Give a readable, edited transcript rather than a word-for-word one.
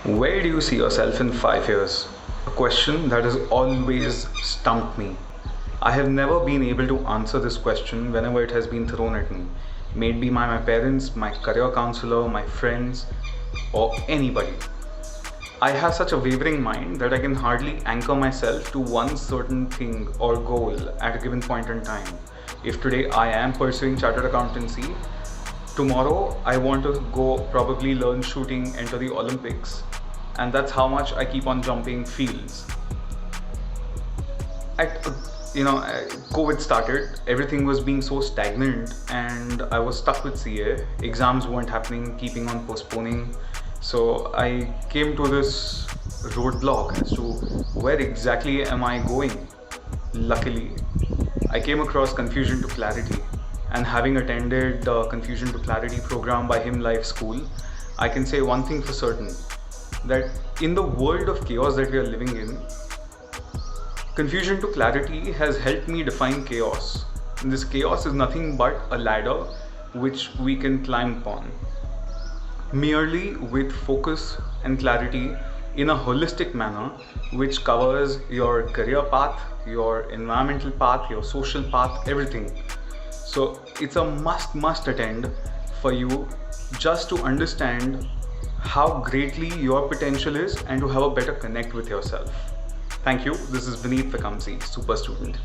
Where do you see yourself in 5 years? A question that has always stumped me. I have never been able to answer this question whenever it has been thrown at me, may it be by my parents, my career counselor, my friends, or anybody. I have such a wavering mind that I can hardly anchor myself to one certain thing or goal at a given point in time. If today I am pursuing chartered accountancy, tomorrow I want to go probably learn shooting, enter the Olympics, and that's how much I keep on jumping fields. At COVID started, everything was being so stagnant, and I was stuck with CA. Exams weren't happening, keeping on postponing. So I came to this roadblock as to where exactly am I going. Luckily, I came across Confusion to Clarity, and having attended the Confusion to Clarity program by Him Life School, I can say one thing for certain, that in the world of chaos that we are living in, Confusion to Clarity has helped me define chaos. And this chaos is nothing but a ladder which we can climb upon. Merely with focus and clarity in a holistic manner, which covers your career path, your environmental path, your social path, everything. So it's a must attend for you, just to understand how greatly your potential is and to have a better connect with yourself. Thank you. This is Vinit, Super student.